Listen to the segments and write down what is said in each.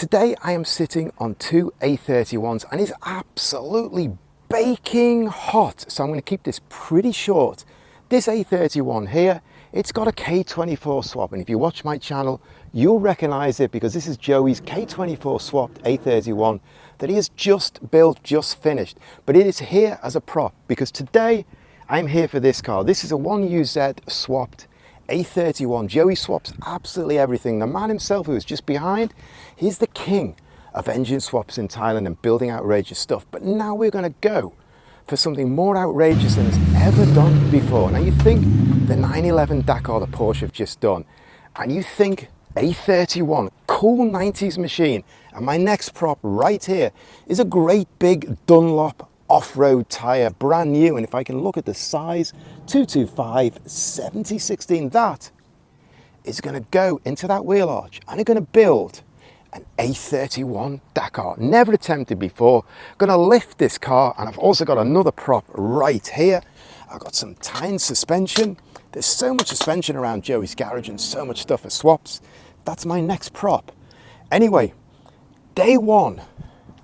Today I am sitting on two A31s and it's absolutely baking hot. So I'm going to keep this pretty short. This A31 here, it's got a K24 swap, and if you watch my channel, you'll recognize it because this is Joey's K24 swapped A31 that he has just built, just finished. But it is here as a prop because today I'm here for this car. This is a 1UZ swapped A31. Joey swaps absolutely everything. The man himself, who is just behind, he's the king of engine swaps in Thailand and building outrageous stuff. But now we're going to go for something more outrageous than it's ever done before. Now you think the 911 DAKAR, the Porsche have just done, and you think A31, cool 90s machine, and my next prop right here is a great big Dunlop off-road tire, brand new. And if I can look at the size, 225 7016, that is going to go into that wheel arch and it's going to build an A31 DAKAR, never attempted before. Going to lift this car, and I've also got another prop right here. I've got some tyres suspension. There's so much suspension around Joey's garage and so much stuff for swaps. That's my next prop. Anyway, day one,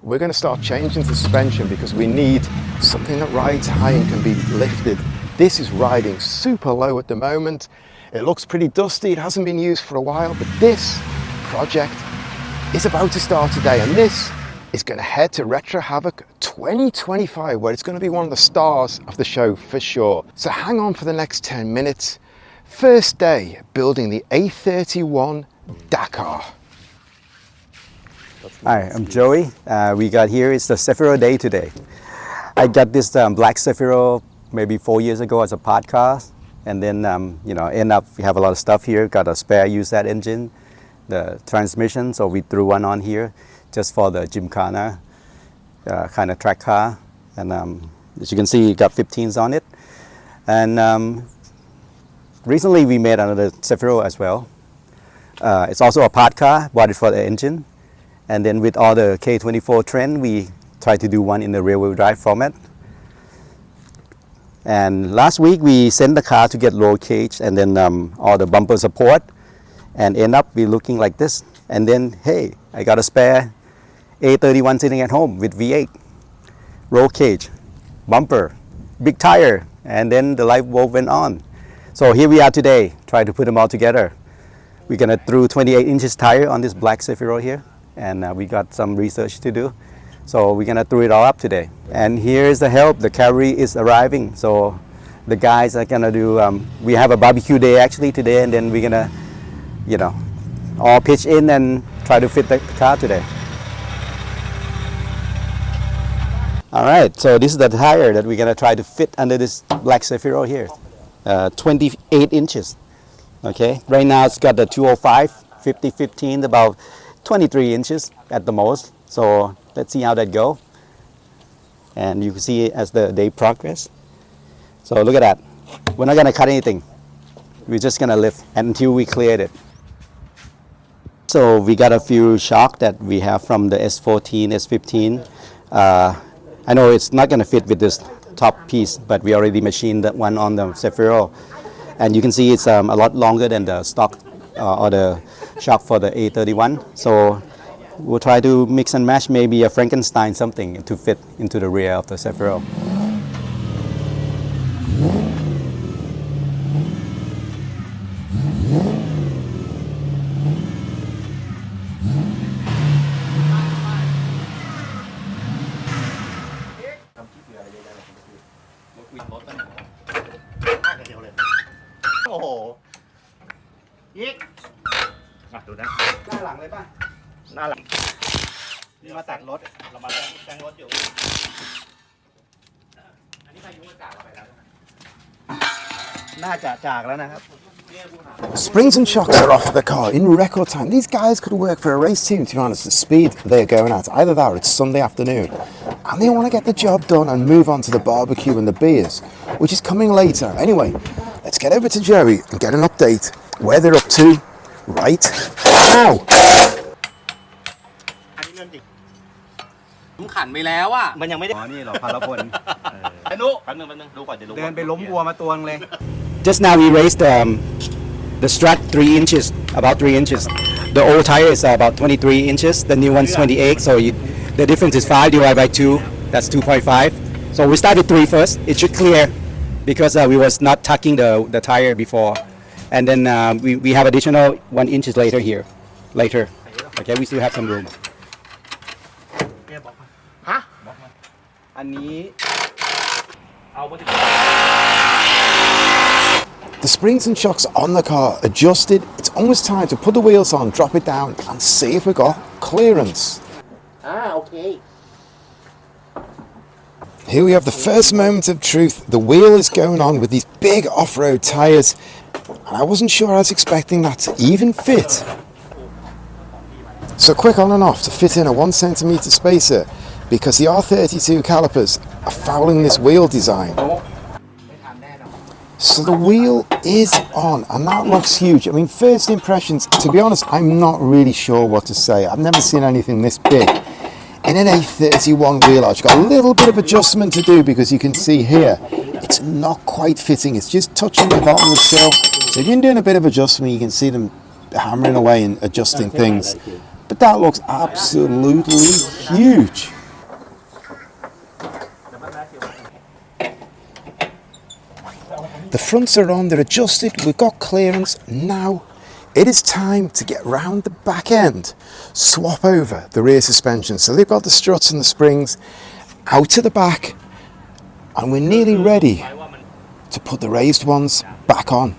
we're going to start changing the suspension because we need something that rides high and can be lifted. This is riding super low at the moment. It looks pretty dusty. It hasn't been used for a while, but this project is about to start today, and this is going to head to Retro Havoc 2025, where it's going to be one of the stars of the show for sure. So hang on for the next 10 minutes. First day building the A31 DAKAR. Hi, I'm Joey. We got here, it's the Cefiro day today. I got this black Cefiro maybe 4 years ago as a pod car, and then end up we have a lot of stuff here. Got a spare use that engine, the transmission, so we threw one on here just for the Gymkhana kind of track car. And as you can see, you got 15s on it. And recently we made another Cefiro as well. It's also a pod car, bought it for the engine. And then with all the K24 trend, we tried to do one in the rear-wheel drive format. And last week we sent the car to get roll cage and then all the bumper support, and end up be looking like this. And then, hey, I got a spare A31 sitting at home with V8, roll cage, bumper, big tire, and then the light bulb went on. So here we are today, try to put them all together. We're gonna throw 28 inches tire on this black Cefiro here, and we got some research to do. So we're gonna throw it all up today. And here's the help, the cavalry is arriving. So the guys are gonna do, we have a barbecue day actually today, and then we're gonna, all pitch in and try to fit the car today. All right, so this is the tire that we're gonna try to fit under this black Cefiro here. 28 inches, okay? Right now it's got the 205, 50-15, about 23 inches at the most. So let's see how that go. And you can see it as the day progress. So look at that. We're not gonna cut anything. We're just gonna lift until we cleared it. So we got a few shock that we have from the S14, S15. I know it's not gonna fit with this top piece, but we already machined that one on the Cefiro. And you can see it's a lot longer than the stock or the shock for the A31. So we'll try to mix and match maybe a Frankenstein something to fit into the rear of the Cefiro. Springs and shocks are off the car in record time. These guys could work for a race team, to be honest, the speed they're going at. Either that or it's Sunday afternoon. And they want to get the job done and move on to the barbecue and the beers, which is coming later. Anyway, let's get over to Joey and get an update where they're up to right now. ขันไปแล้วอ่ะมันยังไม่ได้ อ๋อนี่เหรอพารพล ไอ้นุแป๊บนึงดูก่อนจะรู้ เดินไปล้มวัวมาตัวนึงเลย Just now we raised the strut 3 inches, about 3 inches. The old tire is about 23 inches, the new one's 28, so the difference is 5 divided by 2, that's 2.5. So we start with 3 first, it should clear because we was not tucking the tire before. And then we have additional 1 inches later here, okay, we still have some room. Huh? อันนี้ The springs and shocks on the car adjusted. It's almost time to put the wheels on, drop it down and see if we got clearance. Okay. Here we have the first moment of truth. The wheel is going on with these big off-road tyres, and I wasn't sure I was expecting that to even fit. So quick on and off to fit in a 1 centimetre spacer, because the R32 calipers are fouling this wheel design. So the wheel is on, and that looks huge. I mean, first impressions, to be honest, I'm not really sure what to say. I've never seen anything this big. In an A31 wheel arch, got a little bit of adjustment to do because you can see here, it's not quite fitting. It's just touching the bottom of the sill. So if you're doing a bit of adjustment, you can see them hammering away and adjusting things. But that looks absolutely huge. The fronts are on, they're adjusted, we've got clearance. Now it is time to get round the back end, swap over the rear suspension. So they've got the struts and the springs out to the back, and we're nearly ready to put the raised ones back on.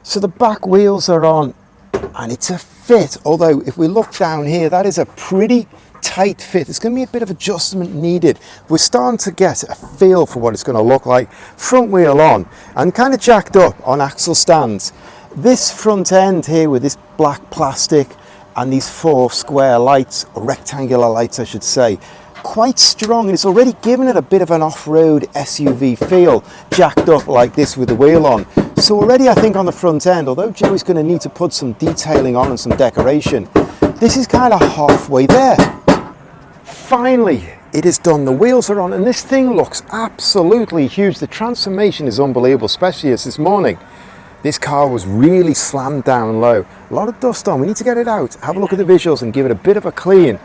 So the back wheels are on, and it's a fit, although if we look down here, that is a pretty tight fit. There's going to be a bit of adjustment needed. We're starting to get a feel for what it's going to look like. Front wheel on and kind of jacked up on axle stands. This front end here with this black plastic and these 4 square lights, or rectangular lights I should say, quite strong, and it's already given it a bit of an off-road SUV feel, jacked up like this with the wheel on. So already I think on the front end, although Joey's going to need to put some detailing on and some decoration, this is kind of halfway there. Finally, it is done. The wheels are on, and this thing looks absolutely huge. The transformation is unbelievable, especially as this morning this car was really slammed down low. A lot of dust on. We need to get it out, have a look at the visuals and give it a bit of a clean.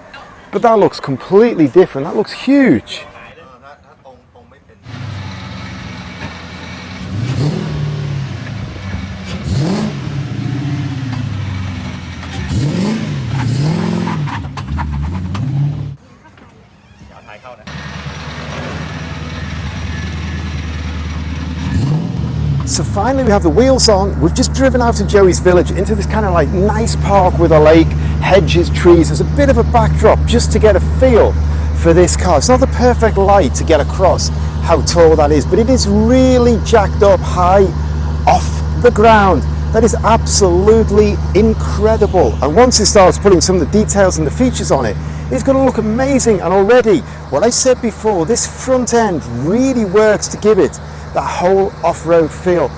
But that looks completely different. That looks huge. So finally we have the wheels on. We've just driven out of Joey's village into this kind of like nice park with a lake, hedges, trees. There's a bit of a backdrop just to get a feel for this car. It's not the perfect light to get across how tall that is, but it is really jacked up high off the ground. That is absolutely incredible. And once it starts putting some of the details and the features on it, it's going to look amazing. And already, what I said before, this front end really works to give it that whole off-road feel.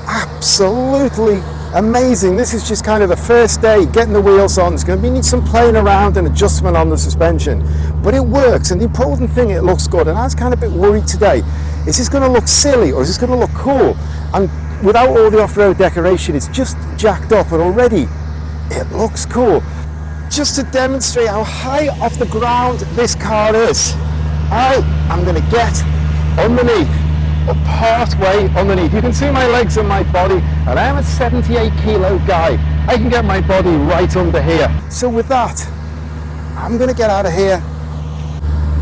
Absolutely amazing. This is just kind of the first day getting the wheels on. There's going to be need some playing around and adjustment on the suspension, but it works. And the important thing, it looks good. And I was kind of a bit worried today, is this going to look silly or is this going to look cool? And without all the off-road decoration, it's just jacked up, and already it looks cool. Just to demonstrate how high off the ground this car is, I am going to get underneath, or part way underneath. You can see my legs and my body, and I am a 78 kilo guy. I can get my body right under here. So with that, I'm going to get out of here.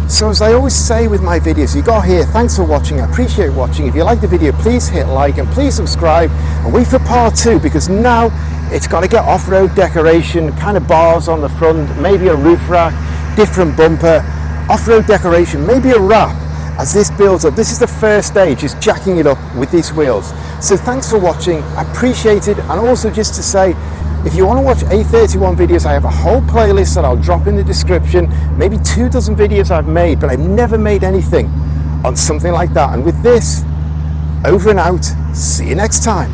So as I always say with my videos, you got here, thanks for watching. I appreciate watching. If you like the video, please hit like and please subscribe, and wait for part 2, because now it's got to get off-road decoration, kind of bars on the front, maybe a roof rack, different bumper, off-road decoration, maybe a wrap. As this builds up, this is the first stage, just jacking it up with these wheels. So thanks for watching, I appreciate it. And also just to say, if you want to watch A31 videos, I have a whole playlist that I'll drop in the description, maybe 24 videos I've made, but I've never made anything on something like that. And with this, over and out, see you next time.